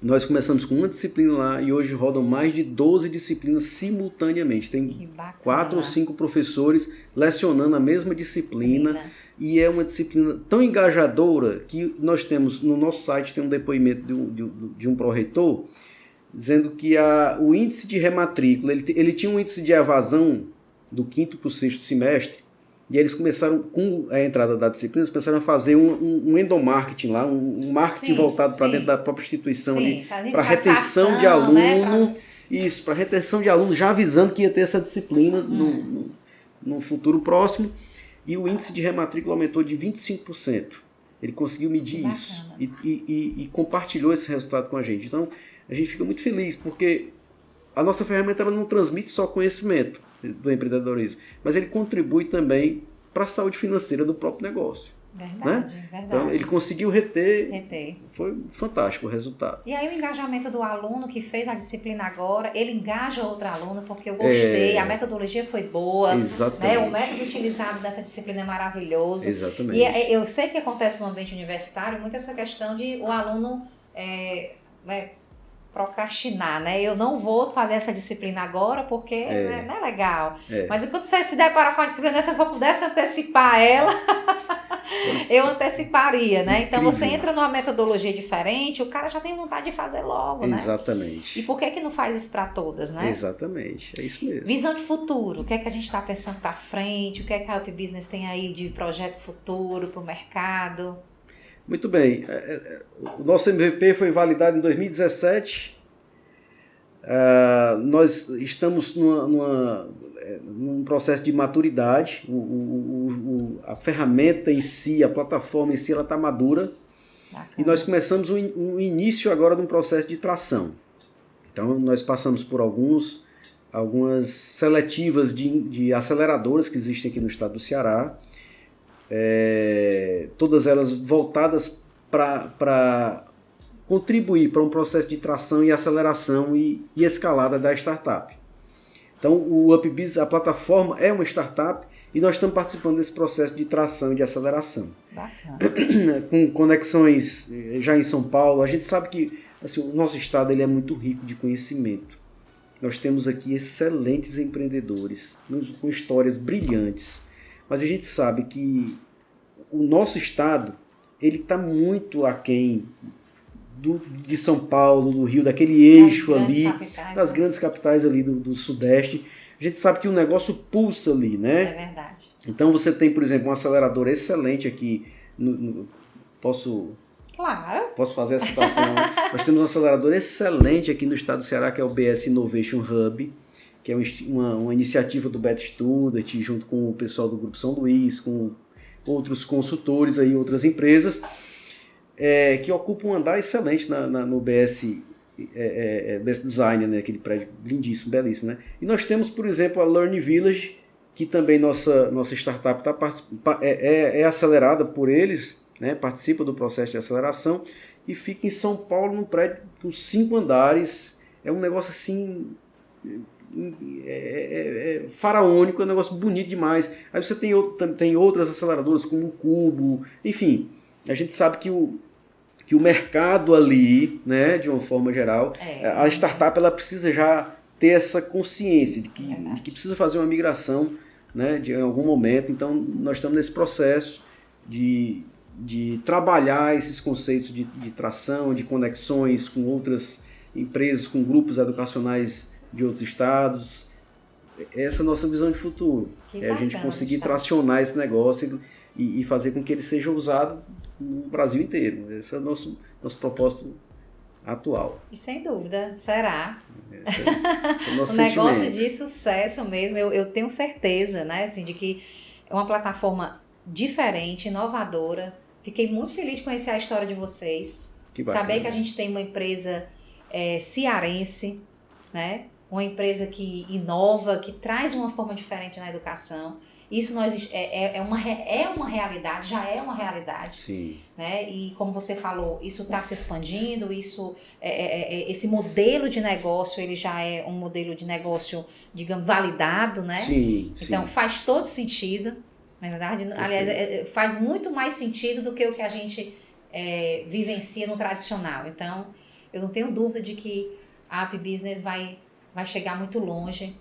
nós começamos com uma disciplina lá e hoje rodam mais de 12 disciplinas simultaneamente. Tem 4 ou 5 professores lecionando a mesma disciplina. E é uma disciplina tão engajadora que nós temos, no nosso site tem um depoimento de um pró-reitor dizendo que o índice de rematrícula, ele tinha um índice de evasão do 5º para o 6º semestre, e eles começaram, com a entrada da disciplina, eles começaram a fazer um endomarketing lá, um marketing voltado para dentro da própria instituição, para retenção de aluno, né? Isso, para retenção de aluno, já avisando que ia ter essa disciplina no futuro próximo, e o índice de rematrícula aumentou de 25%. Ele conseguiu medir isso e compartilhou esse resultado com a gente. Então, a gente fica muito feliz, porque a nossa ferramenta ela não transmite só conhecimento do empreendedorismo, mas ele contribui também para a saúde financeira do próprio negócio. Verdade, né? verdade. Então, ele conseguiu reter. Foi fantástico o resultado. E aí o engajamento do aluno que fez a disciplina agora, ele engaja outro aluno porque eu gostei, a metodologia foi boa. Exatamente. Né? O método utilizado nessa disciplina é maravilhoso. Exatamente. E eu sei que acontece no ambiente universitário muito essa questão de o aluno procrastinar, né? Eu não vou fazer essa disciplina agora porque não é legal. Mas quando você se depara com a disciplina dessa, se eu pudesse antecipar ela, eu anteciparia, né? Então você entra numa metodologia diferente, o cara já tem vontade de fazer logo, né? Exatamente. E por que não faz isso para todas, né? Exatamente, é isso mesmo. Visão de futuro, o que é que a gente está pensando para frente, o que é que a Up Business tem aí de projeto futuro para o mercado? Muito bem, o nosso MVP foi validado em 2017, nós estamos num processo de maturidade, a ferramenta em si, a plataforma em si, ela está madura. Bacana. E nós começamos um início agora de um processo de tração. Então nós passamos por algumas seletivas de aceleradoras que existem aqui no estado do Ceará, todas elas voltadas para contribuir para um processo de tração e aceleração e escalada da startup. Então, o Up Business, a plataforma é uma startup e nós estamos participando desse processo de tração e de aceleração. Bacana. Com conexões já em São Paulo. A gente sabe que assim, o nosso estado ele é muito rico de conhecimento. Nós temos aqui excelentes empreendedores com histórias brilhantes. Mas a gente sabe que o nosso estado ele está muito aquém de São Paulo, do Rio, daquele eixo ali, das grandes capitais ali do Sudeste. A gente sabe que o negócio pulsa ali, né? É verdade. Então você tem, por exemplo, um acelerador excelente aqui. Posso fazer a citação? Nós temos um acelerador excelente aqui no estado do Ceará, que é o BS Innovation Hub, que é uma iniciativa do Beto Student, junto com o pessoal do Grupo São Luís, com outros consultores, aí, outras empresas, que ocupam um andar excelente no BS Design, né? Aquele prédio lindíssimo, belíssimo. Né? E nós temos, por exemplo, a Learn Village, que também nossa startup é acelerada por eles, né? Participa do processo de aceleração e fica em São Paulo, num prédio com 5 andares. É um negócio assim... faraônico, é um negócio bonito demais. Aí você tem outras aceleradoras como o Cubo, enfim, a gente sabe que o mercado ali, né, de uma forma geral, a startup ela precisa já ter essa consciência de que precisa fazer uma migração, né, em algum momento. Então, nós estamos nesse processo de trabalhar esses conceitos de tração, de conexões com outras empresas, com grupos educacionais de outros estados. Essa é a nossa visão de futuro. É a gente conseguir tracionar esse negócio e fazer com que ele seja usado no Brasil inteiro. Esse é o nosso propósito atual. E sem dúvida, será. Esse é o nosso negócio sentimento. de sucesso mesmo, eu tenho certeza, né, assim, de que é uma plataforma diferente, inovadora. Fiquei muito feliz de conhecer a história de vocês. Que bacana. Saber que a gente tem uma empresa cearense, né? Uma empresa que inova, que traz uma forma diferente na educação. Isso é uma realidade, já é uma realidade. Sim. Né? E como você falou, isso está se expandindo, esse modelo de negócio, ele já é um modelo de negócio, digamos, validado, né? Sim, então sim. faz todo sentido, na verdade. Perfeito. Aliás, faz muito mais sentido do que o que a gente vivencia no tradicional. Então, eu não tenho dúvida de que a App Business vai chegar muito longe.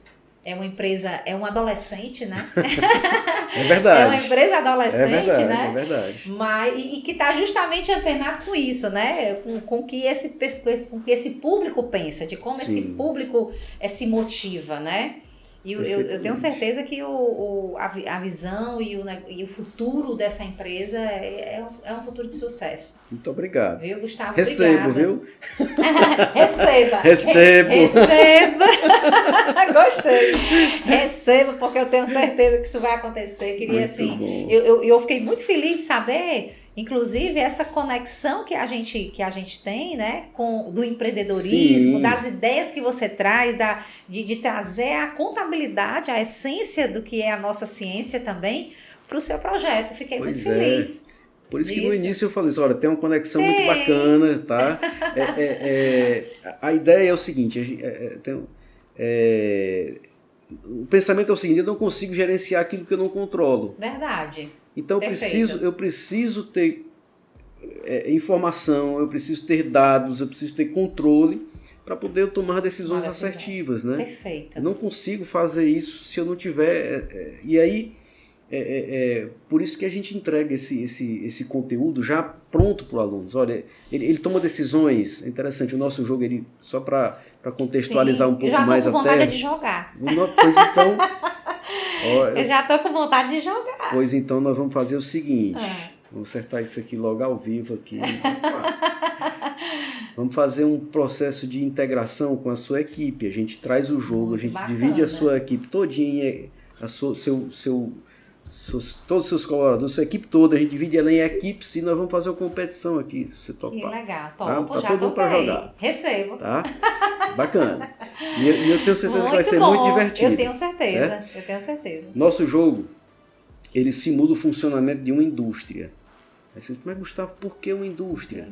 É uma empresa, é um adolescente, né? É verdade. É uma empresa adolescente, né? É verdade. E que está justamente antenado com isso, né? Com que esse público pensa, de como esse público se motiva, né? E eu tenho certeza que a visão e o futuro dessa empresa é um futuro de sucesso. Muito obrigado. Viu, Gustavo? Recebo, obrigada. Viu? Receba. Recebo. Receba. Gostei. Receba, porque eu tenho certeza que isso vai acontecer. Queria, muito assim, bom. eu fiquei muito feliz de saber, inclusive, essa conexão que a gente tem, né, do empreendedorismo, Sim. das ideias que você traz, de trazer a contabilidade, a essência do que é a nossa ciência também, para o seu projeto. Fiquei muito feliz. Por isso que no início eu falei isso, olha, tem uma conexão muito bacana, tá? A ideia é o seguinte, o pensamento é o seguinte, eu não consigo gerenciar aquilo que eu não controlo. Verdade. Então eu preciso ter informação, eu preciso ter dados, eu preciso ter controle para poder tomar decisões assertivas, né? Perfeito. Eu não consigo fazer isso se eu não tiver... E aí, por isso que a gente entrega esse conteúdo já pronto para o aluno. Olha, ele toma decisões, é interessante, o nosso jogo, só para contextualizar um pouco mais Eu até... já estou com vontade de jogar. Pois então... Eu já estou com vontade de jogar. Pois então nós vamos fazer o seguinte, vamos acertar isso aqui logo ao vivo aqui. Vamos fazer um processo de integração com a sua equipe. A gente traz o jogo, muito a gente bacana. Divide a sua equipe todinha, todos os seus colaboradores, sua equipe toda, a gente divide ela em equipes e nós vamos fazer uma competição aqui, se você topar. Que legal, tá já todo mundo para jogar. Recebo. Tá? Bacana. E eu tenho certeza que vai ser bom. muito divertido. Eu tenho certeza, certo? eu tenho certeza. Nosso jogo, ele simula o funcionamento de uma indústria. Aí você diz, mas Gustavo, por que uma indústria?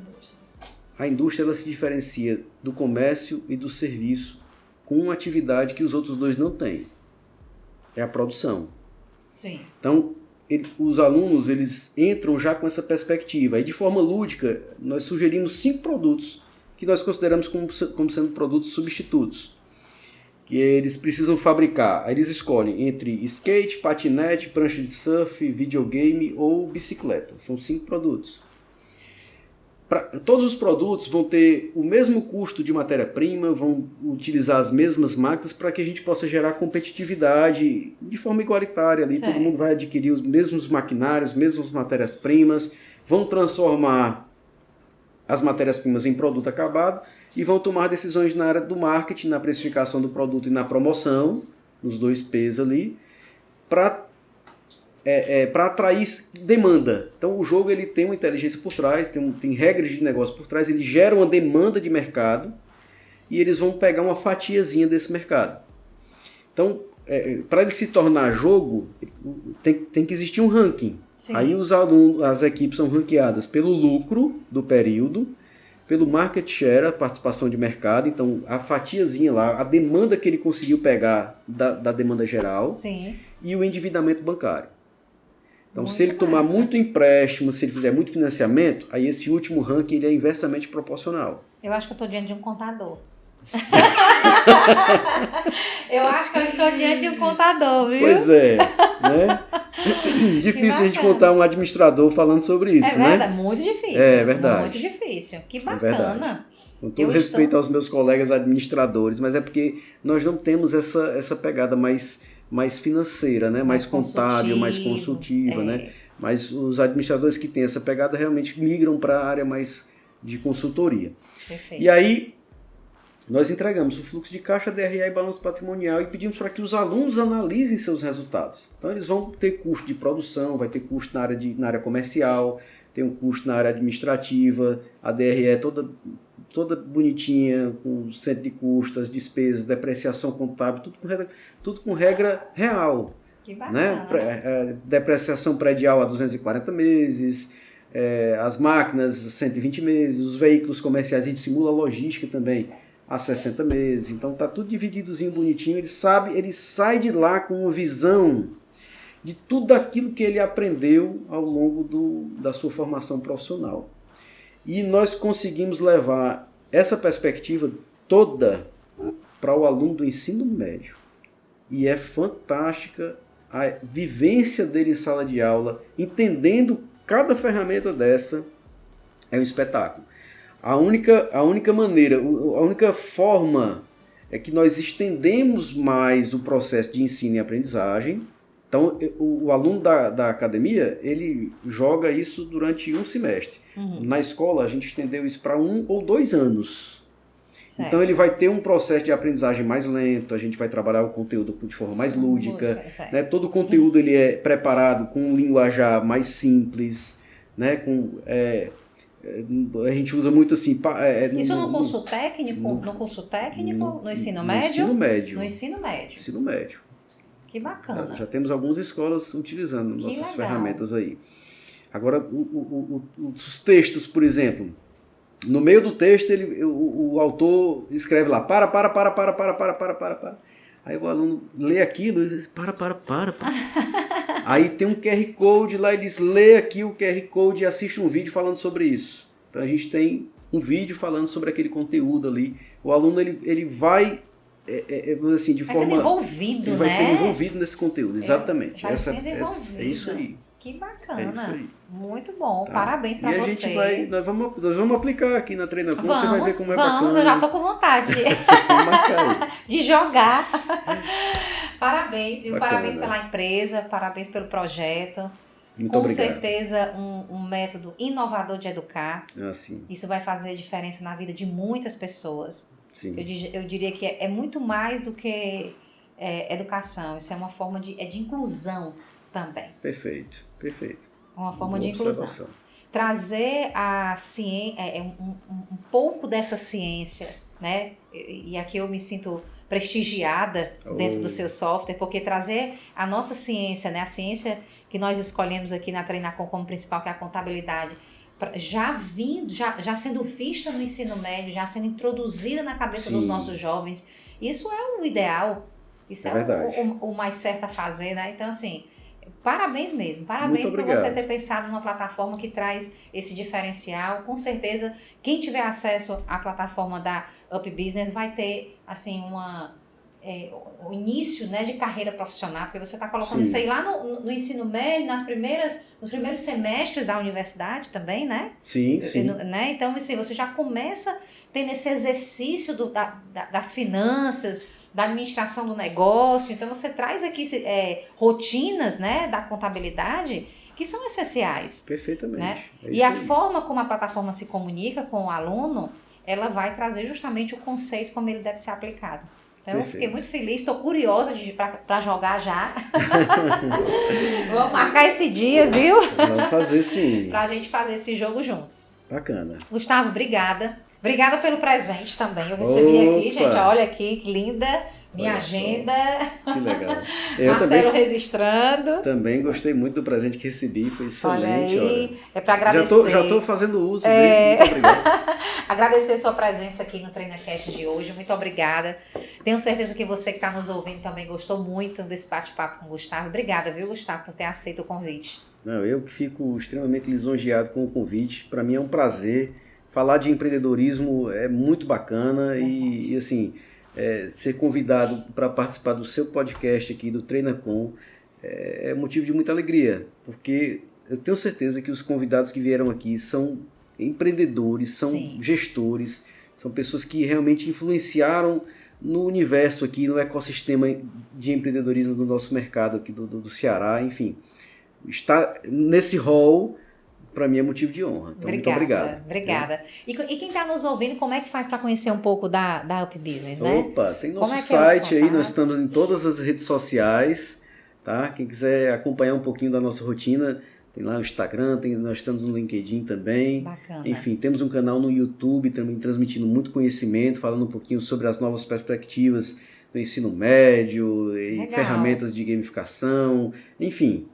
A indústria ela se diferencia do comércio e do serviço com uma atividade que os outros dois não têm. É a produção. Sim. Então, os alunos eles entram já com essa perspectiva. Aí, de forma lúdica, nós sugerimos 5 produtos que nós consideramos como sendo produtos substitutos. Que eles precisam fabricar. Aí eles escolhem entre skate, patinete, prancha de surf, videogame ou bicicleta. São 5 produtos. Todos os produtos vão ter o mesmo custo de matéria-prima, vão utilizar as mesmas máquinas para que a gente possa gerar competitividade de forma igualitária ali. Certo. Todo mundo vai adquirir os mesmos maquinários, mesmas matérias-primas, vão transformar as matérias-primas em produto acabado e vão tomar decisões na área do marketing, na precificação do produto e na promoção, nos 2 P's ali, para atrair demanda. Então o jogo ele tem uma inteligência por trás, tem regras de negócio por trás, ele gera uma demanda de mercado e eles vão pegar uma fatiazinha desse mercado. Então, para ele se tornar jogo, tem que existir um ranking. Sim. Aí as equipes são ranqueadas pelo lucro do período, pelo market share, a participação de mercado, então a fatiazinha lá, a demanda que ele conseguiu pegar da demanda geral. Sim. E o endividamento bancário. Então, Muito se ele tomar massa. muito empréstimo, se ele fizer muito financiamento, aí esse último ranking ele é inversamente proporcional. Eu acho que eu estou diante de um contador. Eu acho que eu estou diante de um contador, viu? Pois é, né? Difícil a gente contar um administrador falando sobre isso, É verdade, né? muito difícil. É verdade. Muito difícil. Que verdade. bacana. Com todo respeito aos meus colegas administradores, mas é porque nós não temos essa pegada mais financeira, né? Mais contábil, mais consultiva, né? Mas os administradores que têm essa pegada realmente migram para a área mais de consultoria. Perfeito. E aí, nós entregamos o fluxo de caixa, DRE e balanço patrimonial e pedimos para que os alunos analisem seus resultados. Então, eles vão ter custo de produção, vai ter custo na área comercial, tem um custo na área administrativa, a DRE é toda bonitinha, com centro de custos, as despesas, depreciação contábil, tudo com regra real. Que bacana. Né? Depreciação predial a 240 meses, as máquinas 120 meses, os veículos comerciais, a gente simula a logística também a 60 meses. Então tá tudo divididozinho, bonitinho. Ele sai de lá com uma visão de tudo aquilo que ele aprendeu ao longo da sua formação profissional. E nós conseguimos levar essa perspectiva toda para o aluno do ensino médio. E é fantástica a vivência dele em sala de aula, entendendo cada ferramenta dessa, é um espetáculo. A única maneira, a única forma é que nós estendemos mais o processo de ensino e aprendizagem. Então, o aluno da academia, ele joga isso durante um semestre. Uhum. Na escola, a gente estendeu isso para 1 ou 2 anos. Certo. Então, ele vai ter um processo de aprendizagem mais lento, a gente vai trabalhar o conteúdo de forma mais lúdica. Né? Todo o conteúdo ele é preparado com um linguajar mais simples, né? A gente usa muito assim... Isso no curso técnico? No curso técnico? No ensino médio? No ensino médio. No ensino médio. Ensino médio. Que bacana. Já temos algumas escolas utilizando nossas ferramentas aí. Agora, os textos, por exemplo, no meio do texto, o autor escreve lá, para. Aí o aluno lê aquilo e diz, para. Aí tem um QR Code lá, eles lê aqui o QR Code e assiste um vídeo falando sobre isso. Então a gente tem um vídeo falando sobre aquele conteúdo ali. O aluno ele vai... assim, de vai forma, sendo envolvido, ele né? Vai ser envolvido nesse conteúdo, exatamente. Vai sendo envolvido. É isso aí. Que bacana. É isso aí. Muito bom. Tá. Parabéns pra você. E nós vamos aplicar aqui na Treinacom, você vai ver como é bacana. Vamos, eu já tô com vontade de jogar. Parabéns, viu? Bacana, parabéns pela empresa, parabéns pelo projeto. Muito obrigado. Certeza um método inovador de educar. Sim. Isso vai fazer diferença na vida de muitas pessoas. Sim. Eu diria que é muito mais do que educação. Isso é uma forma de inclusão também. Perfeito. Uma forma de inclusão. Trazer a ciência, um pouco dessa ciência, né? E aqui eu me sinto prestigiada dentro do seu software, porque trazer a nossa ciência, né? A ciência que nós escolhemos aqui na Treinacom como principal, que é a contabilidade, já sendo vista no ensino médio, já sendo introduzida na cabeça dos nossos jovens. Isso é o ideal. Isso é o mais certo a fazer, né? Então, assim, parabéns mesmo. Parabéns por você ter pensado numa plataforma que traz esse diferencial. Com certeza, quem tiver acesso à plataforma da Up Business vai ter, assim, o início, né, de carreira profissional, porque você está colocando isso aí lá no ensino médio, nos primeiros semestres da universidade também, né? Sim. Né? Então, assim, você já começa tendo esse exercício das finanças, da administração do negócio. Então, você traz aqui rotinas, né, da contabilidade que são essenciais. Perfeitamente. Né? E a forma como a plataforma se comunica com o aluno, ela vai trazer justamente o conceito como ele deve ser aplicado. Então, eu fiquei muito feliz, estou curiosa para jogar já. Vamos marcar esse dia, viu? Vamos fazer sim. Para a gente fazer esse jogo juntos. Bacana. Gustavo, obrigada. Obrigada pelo presente também. Eu recebi aqui, gente, olha aqui, que linda. Minha agenda. Que legal. Marcelo registrando. Também gostei muito do presente que recebi, foi excelente. Olha. É para agradecer. Já estou fazendo uso dele, muito obrigado. Agradecer sua presença aqui no TreinaCast de hoje, muito obrigada. Tenho certeza que você que está nos ouvindo também gostou muito desse bate-papo com o Gustavo. Obrigada, viu, Gustavo, por ter aceito o convite. Não, eu que fico extremamente lisonjeado com o convite. Para mim é um prazer. Falar de empreendedorismo é muito bacana e assim, ser convidado para participar do seu podcast aqui, do TreinaCon, é motivo de muita alegria, porque eu tenho certeza que os convidados que vieram aqui são empreendedores, são Sim. gestores, são pessoas que realmente influenciaram no universo aqui, no ecossistema de empreendedorismo do nosso mercado aqui do Ceará, enfim. Estar nesse hall, para mim, é motivo de honra. Então, muito obrigado. Obrigada. E quem está nos ouvindo, como é que faz para conhecer um pouco da Up Business, né? Opa, tem nosso Como site aí, nós estamos em todas as redes sociais, tá? Quem quiser acompanhar um pouquinho da nossa rotina, tem lá o Instagram, nós estamos no LinkedIn também. Bacana. Enfim, temos um canal no YouTube também transmitindo muito conhecimento, falando um pouquinho sobre as novas perspectivas do ensino médio, e ferramentas de gamificação, enfim,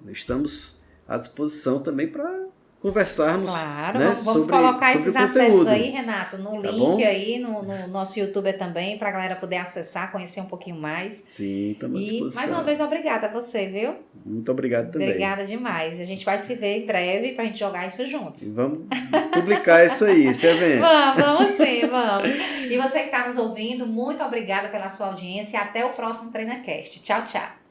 estamos à disposição também para conversarmos. Claro, né, vamos sobre, colocar sobre esses acessos aí, Renato, no Tá link bom? aí, no nosso YouTube também, para a galera poder acessar, conhecer um pouquinho mais. Sim, estamos à E disposição. mais uma vez, obrigada a você, viu? Muito obrigado também. Obrigada demais. A gente vai se ver em breve para a gente jogar isso juntos. Vamos publicar isso aí, esse evento. Vamos sim, vamos. E você que está nos ouvindo, muito obrigada pela sua audiência e até o próximo TreinaCast. Tchau, tchau.